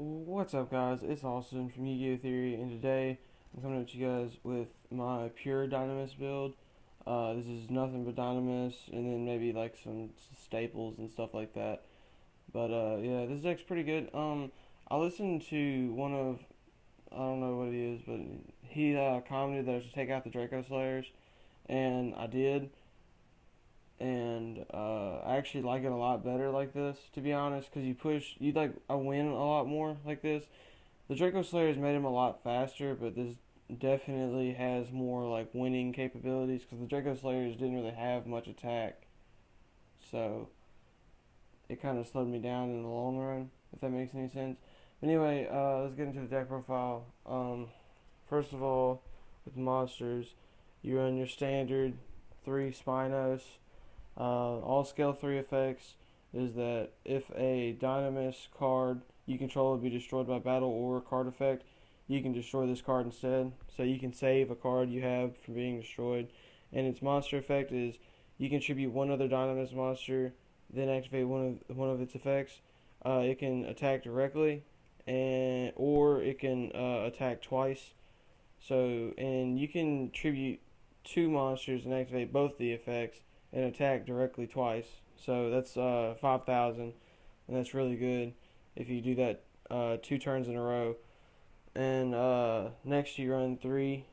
What's up, guys? It's Austin from Yu-Gi-Oh! Theory, and today I'm coming at you guys with my pure Dinomist build. This is nothing but Dinomist, and then maybe like some staples and stuff like that. But yeah, this deck's pretty good. I listened to one of, I don't know what it is, but he commented that I should take out the Draco Slayers, and I did, and I actually like it a lot better like this, to be honest, because I win a lot more like this. The Draco Slayers made him a lot faster, but this definitely has more like winning capabilities because the Draco Slayers didn't really have much attack, so it kind of slowed me down in the long run, if that makes any sense. But anyway, let's get into the deck profile. First of all, with monsters, you run your standard 3 Spinos. All scale 3 effects is that if a Dinomist card you control would be destroyed by battle or a card effect, you can destroy this card instead. So you can save a card you have from being destroyed. And its monster effect is you contribute one other Dinomist monster, then activate one of its effects. It can attack directly, or it can attack twice. And you can tribute 2 monsters and activate both the effects and attack directly twice. So that's 5,000, and that's really good if you do that 2 turns in a row. And next you run 3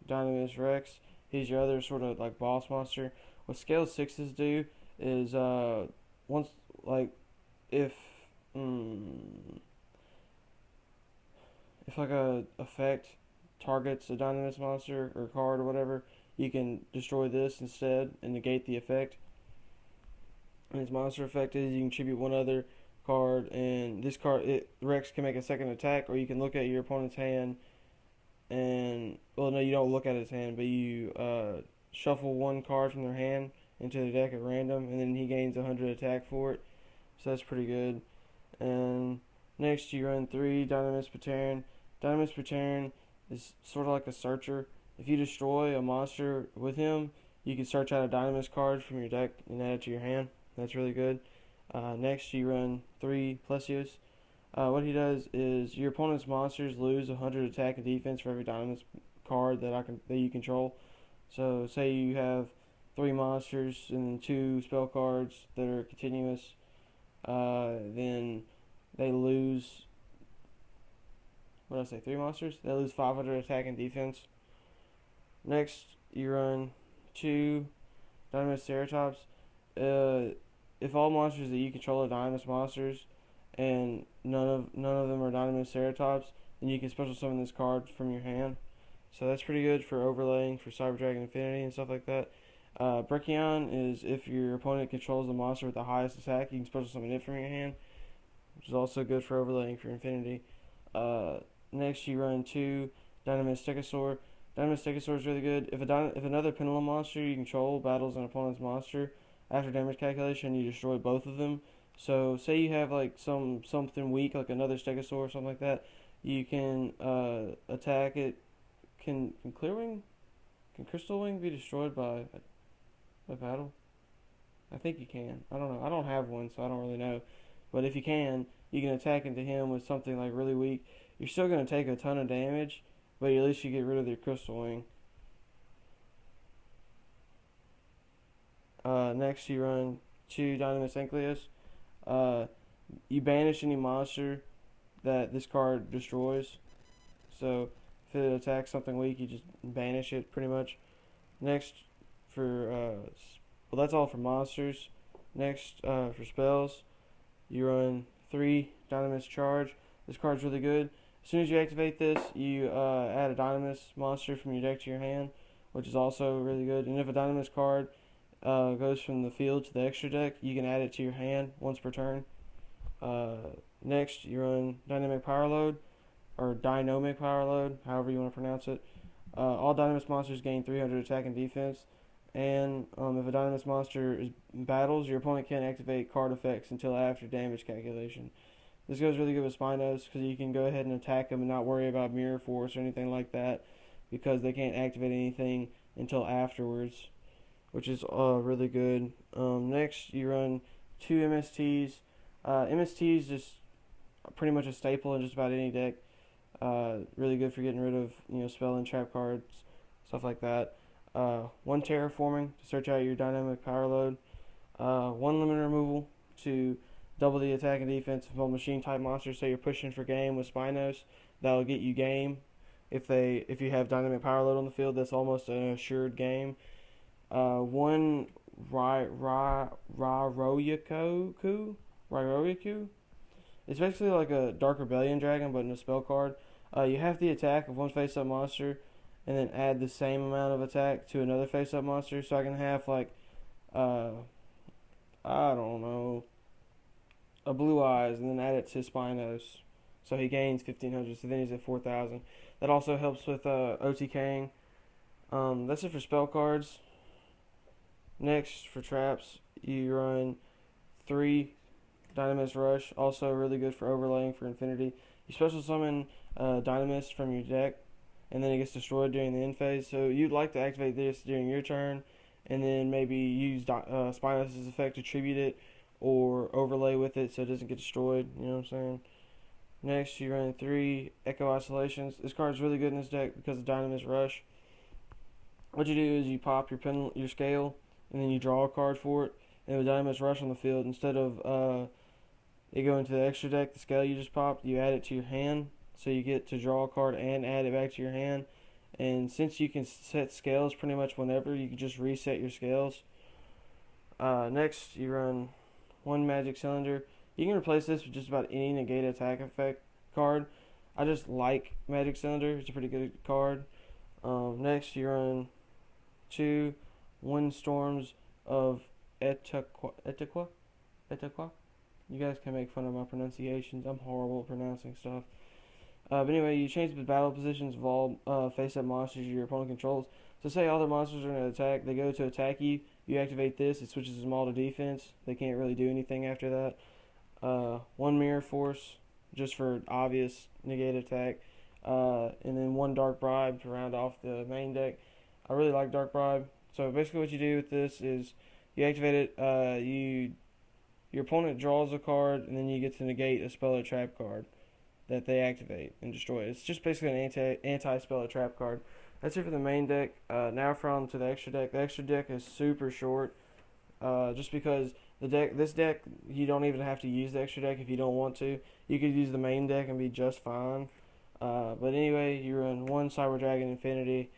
Dynamis Rex. He's your other sort of like boss monster. What scale 6s do is once like if mm, if like a effect targets a Dynamis monster or card or whatever, you can destroy this instead and negate the effect. And its monster effect is you can tribute one other card, and this Rex can make a second attack, or you can look at your opponent's hand and well, no, you don't look at his hand, but you shuffle one card from their hand into the deck at random, and then he gains 100 attack for it. So that's pretty good. And next you run 3 Dynamis Patern. Dynamis Patern is sort of like a searcher. If you destroy a monster with him, you can search out a Dynamis card from your deck and add it to your hand. That's really good. Next, you run 3 Plesios. What he does is your opponent's monsters lose 100 attack and defense for every Dynamis card that you control. So, say you have 3 monsters and 2 spell cards that are continuous, then they lose. What did I say? 3 monsters. They lose 500 attack and defense. Next, you run 2 Dynamis Ceratops. If all monsters that you control are Dynamis monsters, and none of them are Dinomist Ceratops, then you can special summon this card from your hand. So that's pretty good for overlaying for Cyber Dragon Infinity and stuff like that. Brachion is if your opponent controls the monster with the highest attack, you can special summon it from your hand, which is also good for overlaying for Infinity. Next, you run 2 Dynamis Stegosaur. Dynamis Stegosaur is really good. If another Pendulum monster you control battles an opponent's monster, after damage calculation, you destroy both of them. So, say you have like something weak, like another Stegosaur or something like that, you can attack it. Can Clearwing, can Crystal Wing be destroyed by a battle? I think you can. I don't know. I don't have one, so I don't really know. But if you can attack into him with something like really weak. You're still going to take a ton of damage, but at least you get rid of your Crystal Wing. Next, you run 2 Dynamis Ankylos. You banish any monster that this card destroys. So, if it attacks something weak, you just banish it pretty much. Next, well, that's all for monsters. Next, for spells, you run 3 Dynamis Charge. This card's really good. As soon as you activate this, you add a Dynamis monster from your deck to your hand, which is also really good. And if a Dynamis card goes from the field to the extra deck, you can add it to your hand once per turn. Next, you run Dynamic Power Load, or Dinomic Power Load, however you want to pronounce it. All Dynamis monsters gain 300 attack and defense, and if a Dynamis monster battles, your opponent can't activate card effects until after damage calculation. This goes really good with Spinos because you can go ahead and attack them and not worry about Mirror Force or anything like that because they can't activate anything until afterwards, which is really good. Next, you run 2 MSTs. MSTs just pretty much a staple in just about any deck. Really good for getting rid of spell and trap cards, stuff like that. One terraforming to search out your dynamic power load. One limit removal to double the attack and defense of machine type monsters. Say you're pushing for game with Spinos, that'll get you game. If you have dynamic power load on the field, that's almost an assured game. One Ryoku. It's basically like a Dark Rebellion dragon, but in a spell card. You have the attack of one face-up monster, and then add the same amount of attack to another face-up monster. So I can have like, I don't know, a Blue Eyes, and then add it to Spinos. So he gains 1500. So then he's at 4000. That also helps with OTKing. That's it for spell cards. Next, for traps, you run 3 Dinomist Rush, also really good for overlaying for Infinity. You special summon Dinomist from your deck, and then it gets destroyed during the end phase. So you'd like to activate this during your turn, and then maybe use Spinos' effect to tribute it, or overlay with it so it doesn't get destroyed. You know what I'm saying? Next, you run 3 Echo Oscillations. This card's really good in this deck because of Dinomist Rush. What you do is you pop your scale, and then you draw a card for it. And with Dinomist Rush on the field, instead of it going to the extra deck, the scale you just popped, you add it to your hand. So you get to draw a card and add it back to your hand. And since you can set scales pretty much whenever, you can just reset your scales. Next, you run 1 Magic Cylinder. You can replace this with just about any negate attack effect card. I just like Magic Cylinder. It's a pretty good card. Next, you run 2 Windstorms of Etiqua. You guys can make fun of my pronunciations. I'm horrible at pronouncing stuff. But anyway, you change the battle positions of all face-up monsters your opponent controls. So say all the monsters are in an attack, they go to attack you. You activate this, it switches them all to defense. They can't really do anything after that. 1 Mirror Force, just for obvious negate attack. And then 1 Dark Bribe to round off the main deck. I really like Dark Bribe. So basically what you do with this is you activate it, your opponent draws a card, and then you get to negate a spell or trap card that they activate and destroy. It's just basically an anti-spell or trap card. That's it for the main deck. Now from to the extra deck. The extra deck is super short, just because this deck, you don't even have to use the extra deck if you don't want to. You could use the main deck and be just fine. But anyway, you run 1 Cyber Dragon Infinity,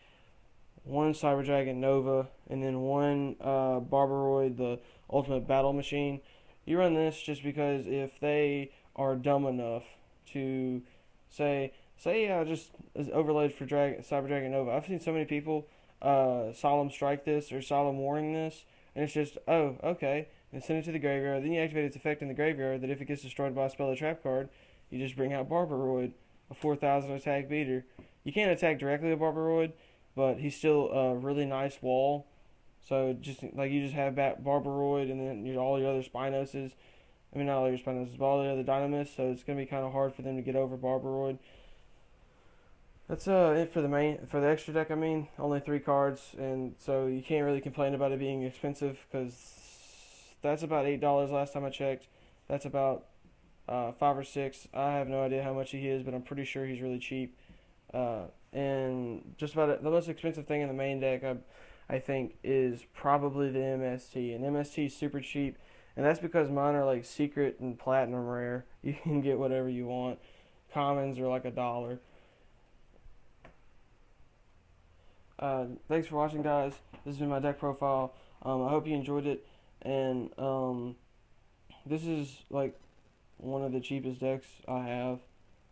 1 Cyber Dragon Nova, and then 1 Barbaroid, the Ultimate Battle Machine. You run this just because if they are dumb enough to say I just overlaid for Cyber Dragon Nova. I've seen so many people Solemn Strike this or Solemn Warning this, and it's just, oh, okay, and send it to the graveyard. Then you activate its effect in the graveyard that if it gets destroyed by a spell or trap card, you just bring out Barbaroid, a 4000 attack beater. You can't attack directly with Barbaroid, but he's still a really nice wall. So just like you just have Barbaroid and then all your other Spinoses. I mean, not all your Spinoses, but all the other Dinomists. So it's gonna be kind of hard for them to get over Barbaroid. That's it for the extra deck. I mean, only 3 cards, and so you can't really complain about it being expensive because that's about $8 last time I checked. That's about 5 or 6. I have no idea how much he is, but I'm pretty sure he's really cheap. And just about the most expensive thing in the main deck, I think, is probably the MST. And MST is super cheap, and that's because mine are like secret and platinum rare. You can get whatever you want. Commons are like $1. Thanks for watching, guys. This has been my deck profile. I hope you enjoyed it, and this is like one of the cheapest decks I have.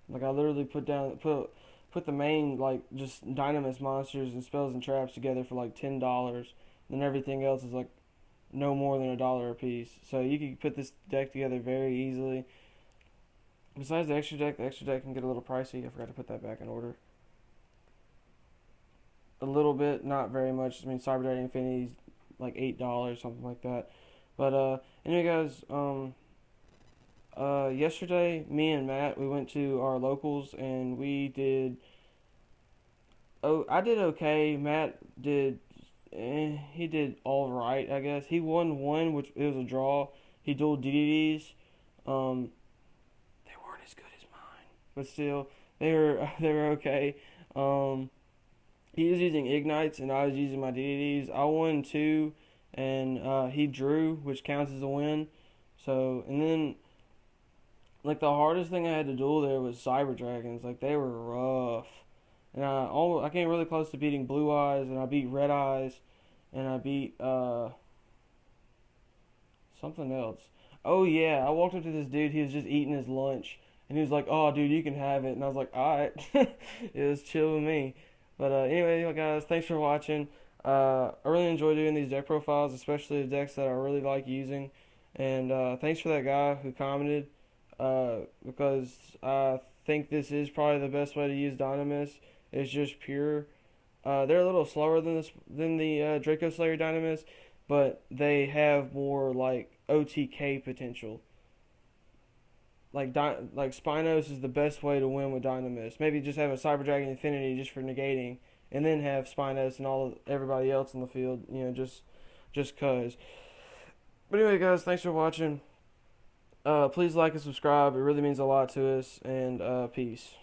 Like I literally put the main like just Dinomist monsters and spells and traps together for like $10. Then everything else is like no more than $1 a piece. So you can put this deck together very easily. Besides the extra deck can get a little pricey. I forgot to put that back in order. A little bit, not very much. I mean, Cyber Dragon Infinity's like $8, something like that. But anyway, guys, yesterday, me and Matt, we went to our locals and we did. Oh, I did okay. Matt did. He did all right, I guess. He won 1, which it was a draw. He dueled DDDs. They weren't as good but still, they were okay. Um, he was using ignites and I was using my DDDs. I won two, and he drew, which counts as a win. So, and then like the hardest thing I had to duel there was Cyber Dragons. Like they were rough, and I came really close to beating Blue Eyes, and I beat Red Eyes, and I beat something else. Oh yeah, I walked up to this dude. He was just eating his lunch, and he was like, "Oh, dude, you can have it." And I was like, "All right." It was chill with me. But anyway, guys, thanks for watching. I really enjoy doing these deck profiles, especially the decks that I really like using. And thanks for that guy who commented, because I think this is probably the best way to use Dinomist. It's just pure. They're a little slower than the Draco Slayer Dynamis, but they have more like OTK potential. Like Spinos is the best way to win with Dynamis. Maybe just have a Cyber Dragon Infinity just for negating, and then have Spinos and everybody else in the field. Just cause. But anyway, guys, thanks for watching. Please like and subscribe. It really means a lot to us. And peace.